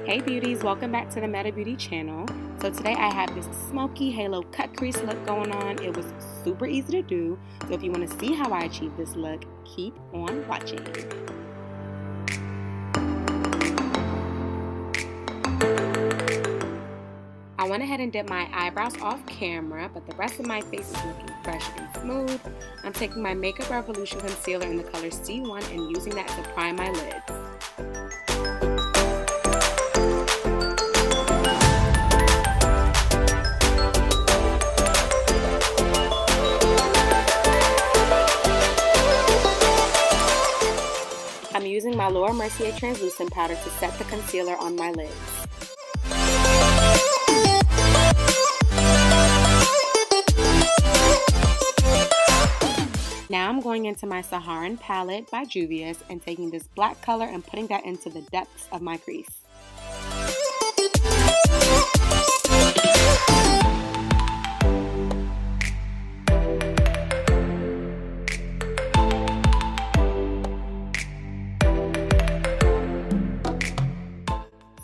Hey beauties, welcome back to the Meta Beauty channel. So today I have this smoky halo cut crease look going on. It was super easy to do. So if you want to see how I achieved this look, keep on watching. I went ahead and did my eyebrows off camera, but the rest of my face is looking fresh and smooth. I'm taking my Makeup Revolution concealer in the color C1 and using that to prime my lids. I'm using my Lower Mercier translucent powder to set the concealer on my lids. Now I'm going into my Saharan palette by Juvias and taking this black color and putting that into the depths of my crease.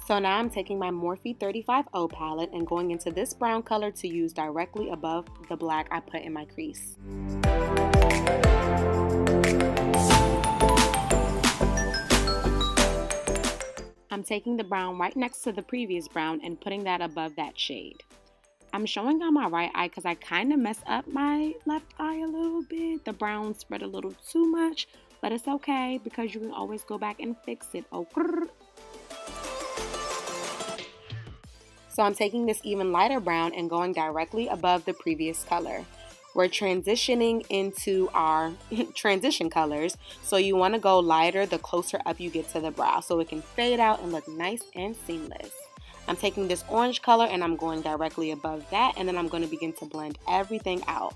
So now I'm taking my Morphe 35O palette and going into this brown color to use directly above the black I put in my crease. I'm taking the brown right next to the previous brown and putting that above that shade. I'm showing on my right eye because I kind of messed up my left eye a little bit. The brown spread a little too much, but it's okay because you can always go back and fix it. Oh, so I'm taking this even lighter brown and going directly above the previous color. We're transitioning into our transition colors, so you want to go lighter the closer up you get to the brow so it can fade out and look nice and seamless. I'm taking this orange color and I'm going directly above that, and then I'm going to begin to blend everything out.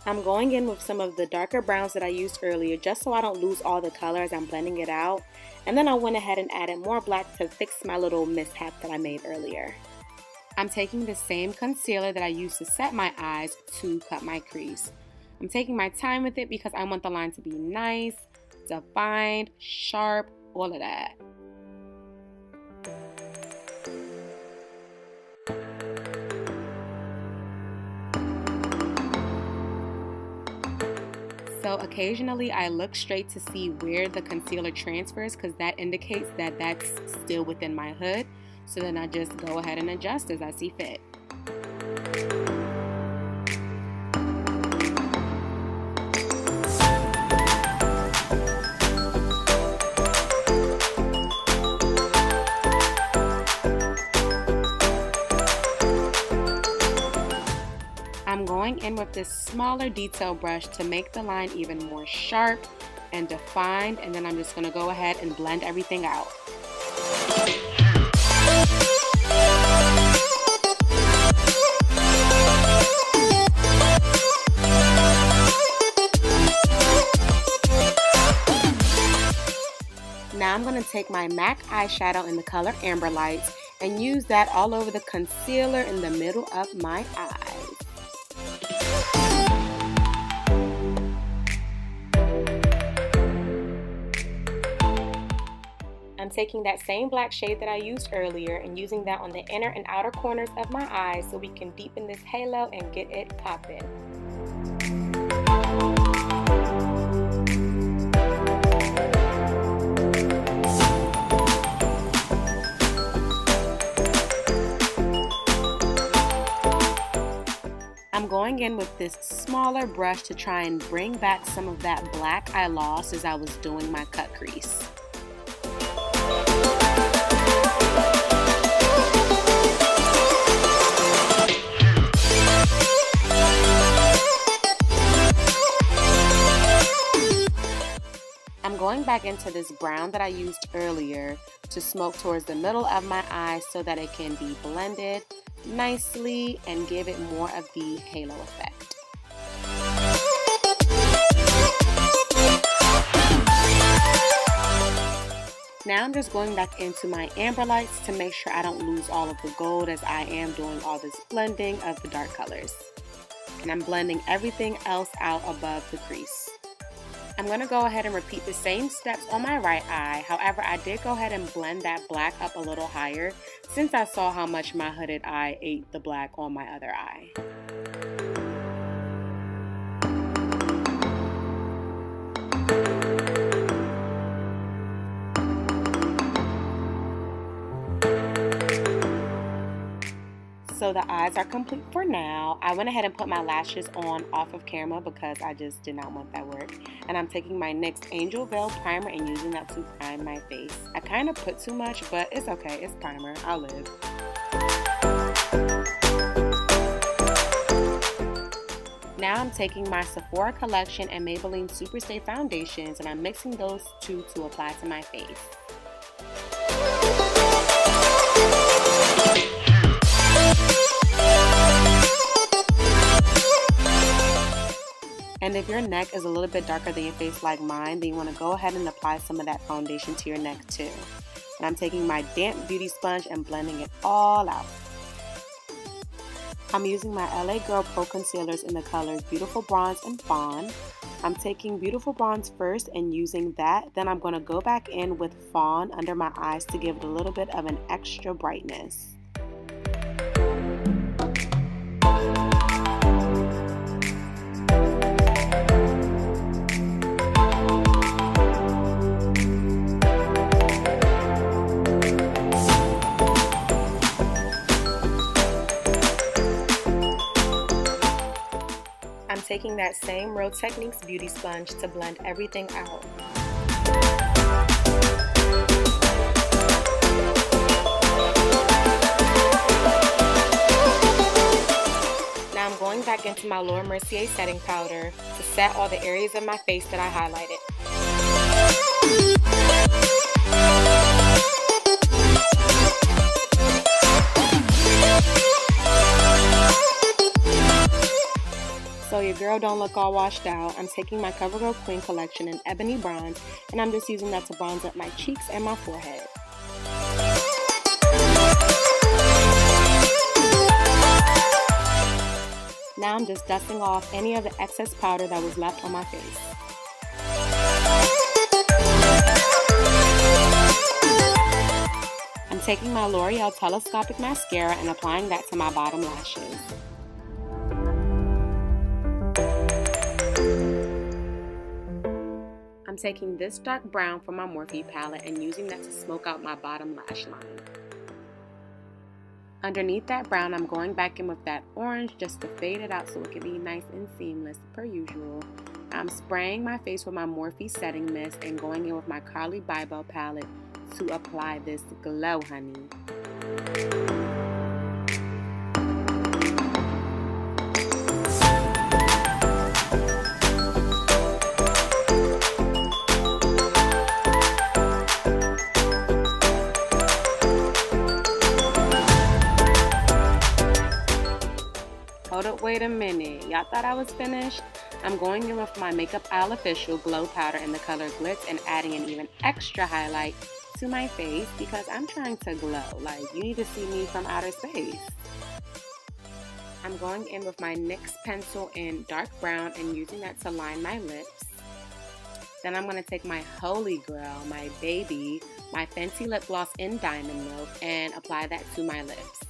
I'm going in with some of the darker browns that I used earlier just so I don't lose all the color as I'm blending it out. And then I went ahead and added more black to fix my little mishap that I made earlier. I'm taking the same concealer that I used to set my eyes to cut my crease. I'm taking my time with it because I want the line to be nice, defined, sharp, all of that. So occasionally I look straight to see where the concealer transfers because that indicates that that's still within my hood. So then I just go ahead and adjust as I see fit. I'm going in with this smaller detail brush to make the line even more sharp and defined, and then I'm just going to go ahead and blend everything out. Now I'm going to take my MAC eyeshadow in the color Amber Lights and use that all over the concealer in the middle of my eyes. I'm taking that same black shade that I used earlier and using that on the inner and outer corners of my eyes so we can deepen this halo and get it popping. I'm going in with this smaller brush to try and bring back some of that black I lost as I was doing my cut crease. I'm going back into this brown that I used earlier to smoke towards the middle of my eye so that it can be blended nicely and give it more of the halo effect. Now I'm just going back into my Amber Lights to make sure I don't lose all of the gold as I am doing all this blending of the dark colors. and I'm blending everything else out above the crease. I'm going to go ahead and repeat the same steps on my right eye. However, I did go ahead and blend that black up a little higher since I saw how much my hooded eye ate the black on my other eye. So the eyes are complete for now. I went ahead and put my lashes on off of camera because I just did not want that work. And I'm taking my NYX Angel Veil primer and using that to prime my face. I kind of put too much, but it's okay. It's primer. I'll live. Now I'm taking my Sephora collection and Maybelline Superstay foundations and I'm mixing those two to apply to my face. And if your neck is a little bit darker than your face like mine, then you want to go ahead and apply some of that foundation to your neck too. And I'm taking my damp beauty sponge and blending it all out. I'm using my LA Girl Pro Concealers in the colors Beautiful Bronze and Fawn. I'm taking Beautiful Bronze first and using that. Then I'm going to go back in with Fawn under my eyes to give it a little bit of an extra brightness. I'm taking that same Real Techniques beauty sponge to blend everything out. Now I'm going back into my Mercier setting powder to set all the areas of my face that I highlighted. So your girl don't look all washed out. I'm taking my CoverGirl Queen collection in Ebony Bronze and I'm just using that to bronze up my cheeks and my forehead. Now I'm just dusting off any of the excess powder that was left on my face. I'm taking my L'Oreal Telescopic Mascara and applying that to my bottom lashes. I'm taking this dark brown from my Morphe palette and using that to smoke out my bottom lash line. Underneath that brown, I'm going back in with that orange just to fade it out so it can be nice and seamless per usual. I'm spraying my face with my Morphe setting mist and going in with my Carli Bybel palette to apply this glow, honey. Hold up, wait a minute. Y'all thought I was finished? I'm going in with my Makeup Isle Official Glow Powder in the color Glitz and adding an even extra highlight to my face because I'm trying to glow. Like, you need to see me from outer space. I'm going in with my NYX pencil in dark brown and using that to line my lips. Then I'm going to take my holy grail, my baby, my Fenty lip gloss in Diamond Milk and apply that to my lips.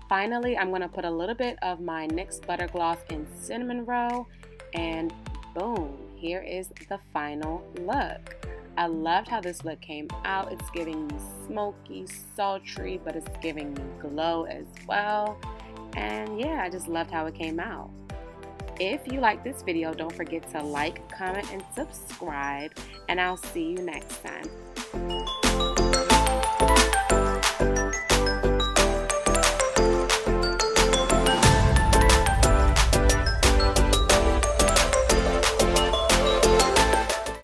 Finally, I'm going to put a little bit of my NYX Butter Gloss in Cinnamon Roll and boom, here is the final look. I loved how this look came out. It's giving me smoky, sultry, but it's giving me glow as well. And yeah, I just loved how it came out. If you like this video, don't forget to like, comment, and subscribe, and I'll see you next time.